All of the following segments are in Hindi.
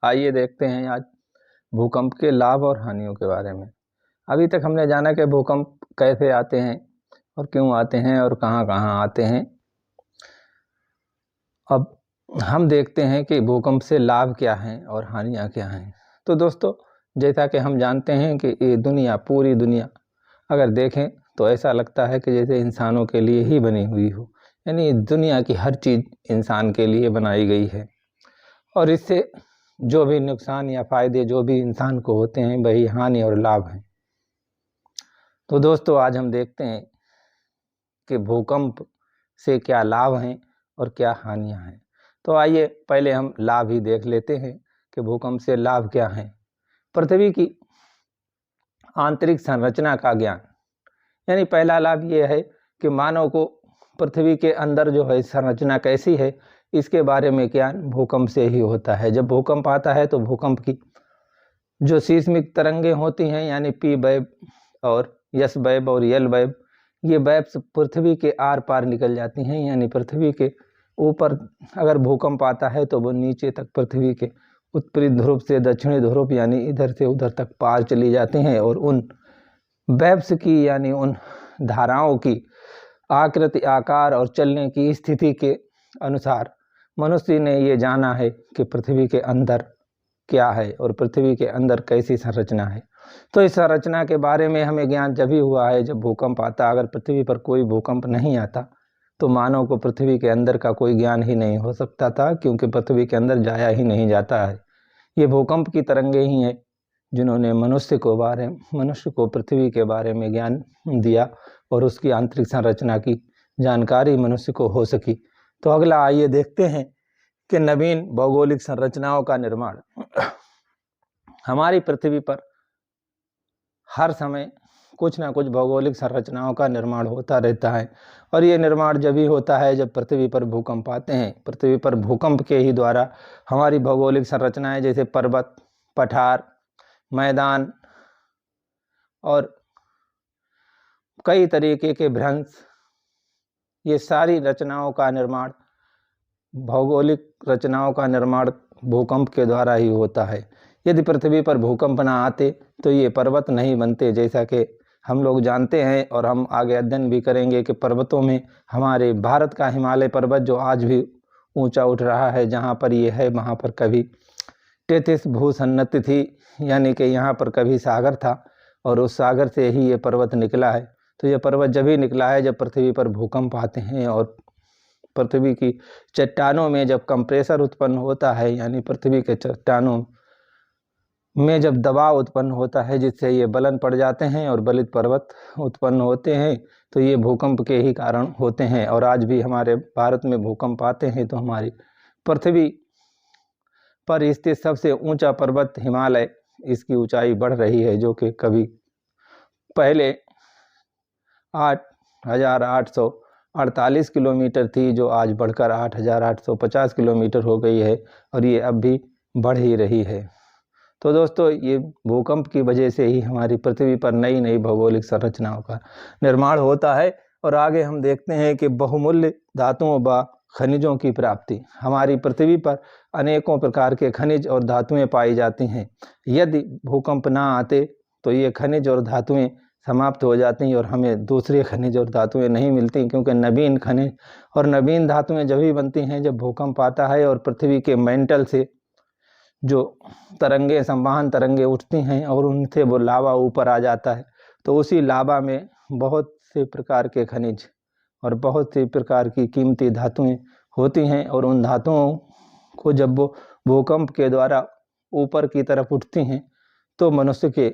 आइए देखते हैं आज भूकंप के लाभ और हानियों के बारे में। अभी तक हमने जाना कि भूकंप कैसे आते हैं और क्यों आते हैं और कहाँ कहाँ आते हैं। अब हम देखते हैं कि भूकंप से लाभ क्या हैं और हानियाँ क्या हैं। तो दोस्तों, जैसा कि हम जानते हैं कि ये दुनिया, पूरी दुनिया अगर देखें तो ऐसा लगता है कि जैसे इंसानों के लिए ही बनी हुई हो, यानी दुनिया की हर चीज़ इंसान के लिए बनाई गई है और इससे जो भी नुकसान या फायदे जो भी इंसान को होते हैं वही हानि और लाभ हैं। तो दोस्तों, आज हम देखते हैं कि भूकंप से क्या लाभ हैं और क्या हानियां हैं। तो आइए पहले हम लाभ ही देख लेते हैं कि भूकंप से लाभ क्या हैं। पृथ्वी की आंतरिक संरचना का ज्ञान, यानी पहला लाभ ये है कि मानव को पृथ्वी के अंदर जो है संरचना कैसी है इसके बारे में ज्ञान भूकंप से ही होता है। जब भूकंप आता है तो भूकंप की जो सीस्मिक तरंगें होती हैं, यानी पी वेव और एस वेव और एल वेव, ये वेव्स पृथ्वी के आर पार निकल जाती हैं। यानी पृथ्वी के ऊपर अगर भूकंप आता है तो वो नीचे तक पृथ्वी के उत्तरी ध्रुव से दक्षिणी ध्रुव, यानी इधर से उधर तक पार चली जाती हैं और उन वेव्स की, यानी उन धाराओं की आकृति, आकार और चलने की स्थिति के अनुसार मनुष्य ने ये जाना है कि पृथ्वी के अंदर क्या है और पृथ्वी के अंदर कैसी संरचना है। तो इस संरचना के बारे में हमें ज्ञान जब ही हुआ है जब भूकंप आता। अगर पृथ्वी पर कोई भूकंप नहीं आता तो मानव को पृथ्वी के अंदर का कोई ज्ञान ही नहीं हो सकता था, क्योंकि पृथ्वी के अंदर जाया ही नहीं जाता है। ये भूकंप की तरंगे ही हैं जिन्होंने मनुष्य को पृथ्वी के बारे में ज्ञान दिया और उसकी आंतरिक संरचना की जानकारी मनुष्य को हो सकी। तो अगला आइए देखते हैं कि नवीन भौगोलिक संरचनाओं का निर्माण। हमारी पृथ्वी पर हर समय कुछ ना कुछ भौगोलिक संरचनाओं का निर्माण होता रहता है और ये निर्माण जब भी होता है जब पृथ्वी पर भूकंप आते हैं। पृथ्वी पर भूकंप के ही द्वारा हमारी भौगोलिक संरचनाएं जैसे पर्वत, पठार, मैदान और कई तरीके के भ्रंश, ये सारी रचनाओं का निर्माण, भौगोलिक रचनाओं का निर्माण भूकंप के द्वारा ही होता है। यदि पृथ्वी पर भूकंप ना आते तो ये पर्वत नहीं बनते, जैसा कि हम लोग जानते हैं और हम आगे अध्ययन भी करेंगे कि पर्वतों में हमारे भारत का हिमालय पर्वत जो आज भी ऊंचा उठ रहा है, जहाँ पर ये है वहाँ पर कभी टेथिस भूसन्नति थी, यानी कि यहाँ पर कभी सागर था और उस सागर से ही ये पर्वत निकला है। तो ये पर्वत जब ही निकला है जब पृथ्वी पर भूकंप आते हैं और पृथ्वी की चट्टानों में जब कंप्रेसर उत्पन्न होता है, यानी पृथ्वी के चट्टानों में जब दबाव उत्पन्न होता है जिससे ये बलन पड़ जाते हैं और बलित पर्वत उत्पन्न होते हैं, तो ये भूकंप के ही कारण होते हैं। और आज भी हमारे भारत में भूकंप आते हैं तो हमारी पृथ्वी पर स्थित सबसे ऊंचा पर्वत हिमालय, इसकी ऊंचाई बढ़ रही है, जो कि कभी पहले 8,848 किलोमीटर थी, जो आज बढ़कर 8,850 किलोमीटर हो गई है और ये अब भी बढ़ ही रही है। तो दोस्तों, ये भूकंप की वजह से ही हमारी पृथ्वी पर नई नई भौगोलिक संरचनाओं का निर्माण होता है। और आगे हम देखते हैं कि बहुमूल्य धातुओं व खनिजों की प्राप्ति। हमारी पृथ्वी पर अनेकों प्रकार के खनिज और धातुएं पाई जाती हैं। यदि भूकंप ना आते तो ये खनिज और धातुएं समाप्त हो जाती हैं और हमें दूसरे खनिज और धातुएं नहीं मिलती, क्योंकि नवीन खनिज और नवीन धातुएं जब ही बनती हैं जब भूकंप आता है और पृथ्वी के मेंटल से जो तरंगे, संवहन तरंगे उठती हैं और उनसे वो लावा ऊपर आ जाता है। तो उसी लावा में बहुत से प्रकार के खनिज और बहुत सी प्रकार की कीमती धातुएं होती हैं और उन धातुओं को जब वो भूकंप के द्वारा ऊपर की तरफ उठती हैं तो मनुष्य के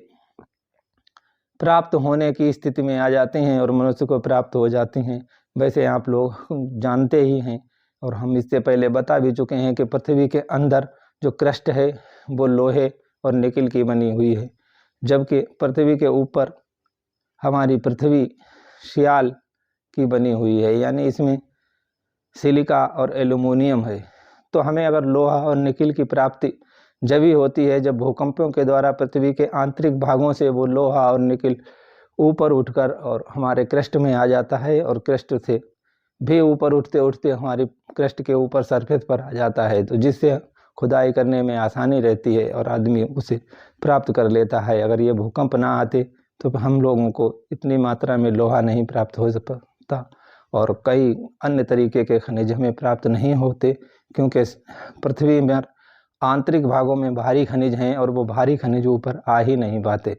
प्राप्त होने की स्थिति में आ जाते हैं और मनुष्य को प्राप्त हो जाती हैं। वैसे आप लोग जानते ही हैं और हम इससे पहले बता भी चुके हैं कि पृथ्वी के अंदर जो क्रस्ट है वो लोहे और निकिल की बनी हुई है, जबकि पृथ्वी के ऊपर हमारी पृथ्वी सियाल की बनी हुई है, यानी इसमें सिलिका और एल्यूमिनियम है। तो हमें अगर लोहा और निकिल की प्राप्ति जब ही होती है जब भूकंपों के द्वारा पृथ्वी के आंतरिक भागों से वो लोहा और निकिल ऊपर उठकर और हमारे क्रस्ट में आ जाता है और क्रस्ट से भी ऊपर उठते उठते हमारी क्रस्ट के ऊपर सरफेस पर आ जाता है, तो जिससे खुदाई करने में आसानी रहती है और आदमी उसे प्राप्त कर लेता है। अगर ये भूकंप ना आते तो हम लोगों को इतनी मात्रा में लोहा नहीं प्राप्त हो सकता और कई अन्य तरीके के खनिज हमें प्राप्त नहीं होते, क्योंकि पृथ्वी में आंतरिक भागों में भारी खनिज हैं और वो भारी खनिज ऊपर आ ही नहीं पाते।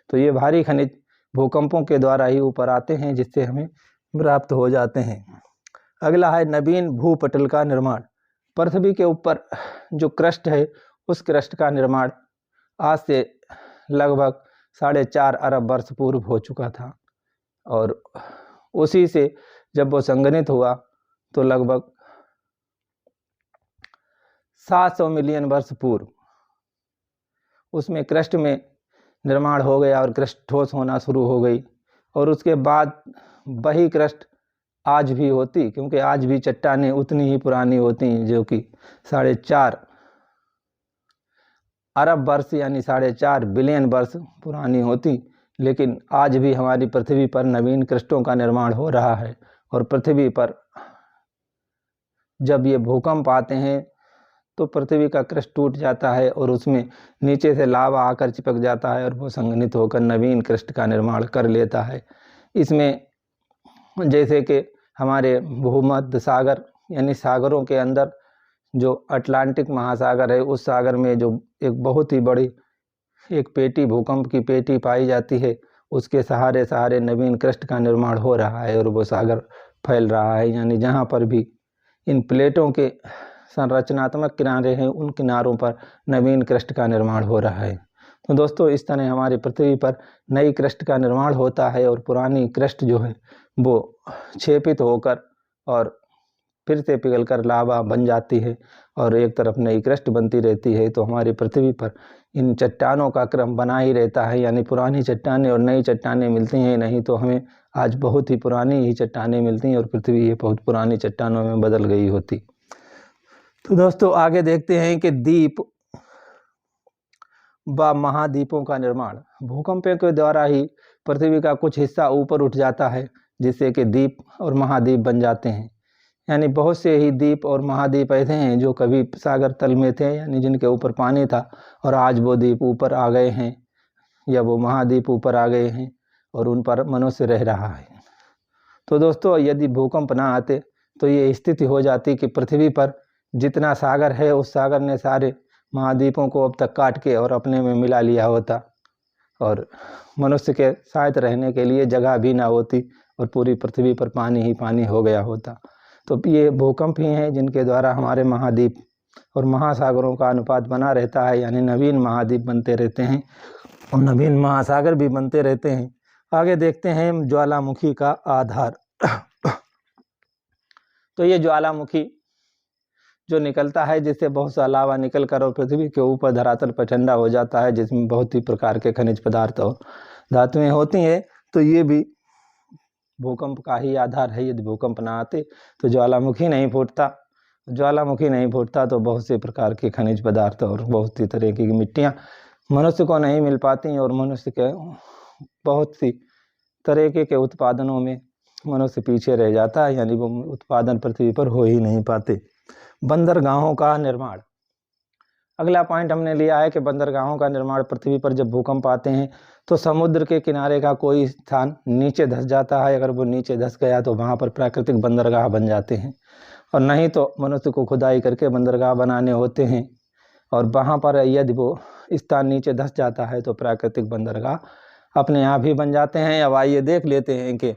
तो ये भारी खनिज भूकंपों के द्वारा ही ऊपर आते हैं, जिससे हमें प्राप्त हो जाते हैं। अगला है नवीन भूपटल का निर्माण। पृथ्वी के ऊपर जो क्रस्ट है उस क्रस्ट का निर्माण आज से लगभग 4.5 अरब वर्ष पूर्व हो चुका था और उसी से जब वो संघनित हुआ तो लगभग 700 मिलियन वर्ष पूर्व उसमें क्रस्ट में निर्माण हो गया और क्रस्ट ठोस होना शुरू हो गई। और उसके बाद वही क्रस्ट आज भी होती, क्योंकि आज भी चट्टानें उतनी ही पुरानी होती हैं जो कि 4.5 अरब वर्ष यानी 4.5 बिलियन वर्ष पुरानी होती। लेकिन आज भी हमारी पृथ्वी पर नवीन क्रस्टों का निर्माण हो रहा है और पृथ्वी पर जब ये भूकंप आते हैं तो पृथ्वी का क्रस्ट टूट जाता है और उसमें नीचे से लावा आकर चिपक जाता है और वो संघनित होकर नवीन क्रस्ट का निर्माण कर लेता है। इसमें जैसे कि हमारे भूमध्य सागर यानी सागरों के अंदर जो अटलांटिक महासागर है, उस सागर में जो एक बहुत ही बड़ी एक पेटी, भूकंप की पेटी पाई जाती है, उसके सहारे सहारे नवीन क्रस्ट का निर्माण हो रहा है और वो सागर फैल रहा है। यानी जहाँ पर भी इन प्लेटों के संरचनात्मक किनारे हैं उन किनारों पर नवीन क्रस्ट का निर्माण हो रहा है। तो दोस्तों, इस तरह हमारी पृथ्वी पर नई क्रस्ट का निर्माण होता है और पुरानी क्रस्ट जो है वो क्षेपित होकर और फिर से पिघलकर लावा बन जाती है और एक तरफ नई क्रस्ट बनती रहती है। तो हमारी पृथ्वी पर इन चट्टानों का क्रम बना ही रहता है, यानी पुरानी चट्टानें और नई चट्टानें मिलती हैं, नहीं तो हमें आज बहुत ही पुरानी ही चट्टानें मिलती हैं और पृथ्वी ये बहुत पुरानी चट्टानों में बदल गई होती। तो दोस्तों, आगे देखते हैं कि द्वीप व महाद्वीपों का निर्माण। भूकंप के द्वारा ही पृथ्वी का कुछ हिस्सा ऊपर उठ जाता है, जिससे कि द्वीप और महाद्वीप बन जाते हैं। यानी बहुत से ही द्वीप और महाद्वीप ऐसे हैं जो कभी सागर तल में थे, यानी जिनके ऊपर पानी था और आज वो द्वीप ऊपर आ गए हैं या वो महाद्वीप ऊपर आ गए हैं और उन पर मनुष्य रह रहा है। तो दोस्तों, यदि भूकंप ना आते तो ये स्थिति हो जाती कि पृथ्वी पर जितना सागर है उस सागर ने सारे महाद्वीपों को अब तक काट के और अपने में मिला लिया होता और मनुष्य के शायद रहने के लिए जगह भी ना होती और पूरी पृथ्वी पर पानी ही पानी हो गया होता। तो ये भूकंप ही हैं जिनके द्वारा हमारे महाद्वीप और महासागरों का अनुपात बना रहता है, यानी नवीन महाद्वीप बनते रहते हैं और नवीन महासागर भी बनते रहते हैं। आगे देखते हैं ज्वालामुखी का आधार। तो ये ज्वालामुखी जो निकलता है, जिससे बहुत सा लावा निकल कर और पृथ्वी के ऊपर धरातल पर ठंडा हो जाता है, जिसमें बहुत ही प्रकार के खनिज पदार्थ और धातुएं होती हैं। तो ये भी भूकंप का ही आधार है। यदि भूकंप ना आते तो ज्वालामुखी नहीं फूटता तो बहुत से प्रकार के खनिज पदार्थ और बहुत सी तरह की मिट्टियाँ मनुष्य को नहीं मिल पाती और मनुष्य के बहुत सी तरीके के उत्पादनों में मनुष्य पीछे रह जाता है, यानी वो उत्पादन पृथ्वी पर हो ही नहीं पाते। बंदरगाहों का निर्माण। अगला पॉइंट हमने लिया है कि बंदरगाहों का निर्माण। पृथ्वी पर जब भूकंप आते हैं तो समुद्र के किनारे का कोई स्थान नीचे धंस जाता है। अगर वो नीचे धंस गया तो वहाँ पर प्राकृतिक बंदरगाह बन जाते हैं, और नहीं तो मनुष्य को खुदाई करके बंदरगाह बनाने होते हैं। और वहाँ पर यदि वो स्थान नीचे धंस जाता है तो प्राकृतिक बंदरगाह अपने आप ही बन जाते हैं। अब आइए देख लेते हैं कि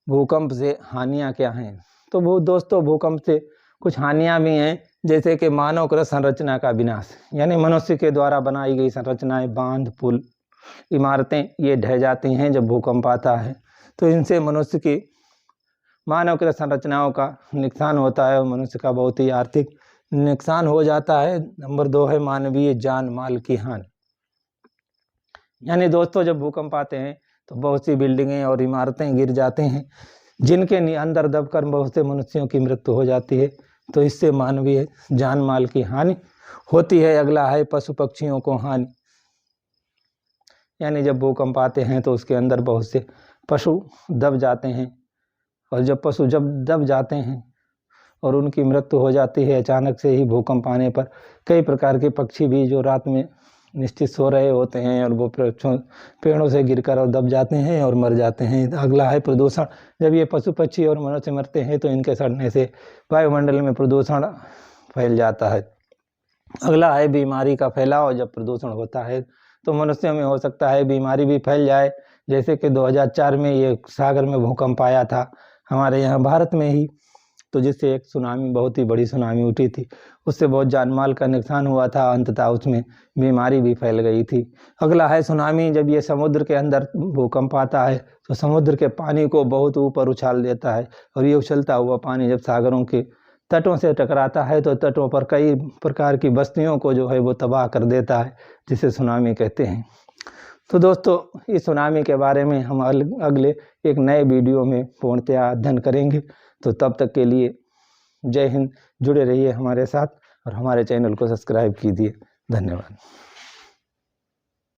भूकंप से हानियाँ क्या हैं। तो वो दोस्तों, भूकंप से कुछ हानियाँ भी हैं, जैसे कि मानवकृत संरचना का विनाश, यानी मनुष्य के द्वारा बनाई गई संरचनाएं, बांध, पुल, इमारतें ये ढह जाती हैं जब भूकंप आता है। तो इनसे मनुष्य की मानवकृत संरचनाओं का नुकसान होता है और मनुष्य का बहुत ही आर्थिक नुकसान हो जाता है। नंबर 2 है मानवीय जान माल की हानि। यानी दोस्तों, जब भूकंप आते हैं तो बहुत सी बिल्डिंगें और इमारतें गिर जाते हैं, जिनके अंदर दबकर बहुत से मनुष्यों की मृत्यु हो जाती है। तो इससे मानवीय जान माल की हानि होती है। अगला है पशु पक्षियों को हानि। यानी जब भूकंप आते हैं तो उसके अंदर बहुत से पशु दब जाते हैं, और जब पशु दब जाते हैं और उनकी मृत्यु हो जाती है अचानक से ही भूकंप आने पर। कई प्रकार के पक्षी भी जो रात में निश्चित सो रहे होते हैं और वो पेड़ों से गिरकर और दब जाते हैं और मर जाते हैं। अगला है प्रदूषण। जब ये पशु पक्षी और मनुष्य मरते हैं तो इनके सड़ने से वायुमंडल में प्रदूषण फैल जाता है। अगला है बीमारी का फैलाव। जब प्रदूषण होता है तो मनुष्यों में हो सकता है बीमारी भी फैल जाए, जैसे कि 2004 में ये सागर में भूकंप आया था हमारे यहाँ भारत में ही, तो जिससे एक सुनामी, बहुत ही बड़ी सुनामी उठी थी, उससे बहुत जानमाल का नुकसान हुआ था, अंततः उसमें बीमारी भी फैल गई थी। अगला है सुनामी। जब ये समुद्र के अंदर भूकंप आता है तो समुद्र के पानी को बहुत ऊपर उछाल देता है और ये उछलता हुआ पानी जब सागरों के तटों से टकराता है तो तटों पर कई प्रकार की बस्तियों को जो है वो तबाह कर देता है, जिसे सुनामी कहते हैं। तो दोस्तों, इस सुनामी के बारे में हम अगले एक नए वीडियो में पूर्णतया अध्ययन करेंगे। तो तब तक के लिए जय हिंद। जुड़े रहिए हमारे साथ और हमारे चैनल को सब्सक्राइब कीजिए। धन्यवाद।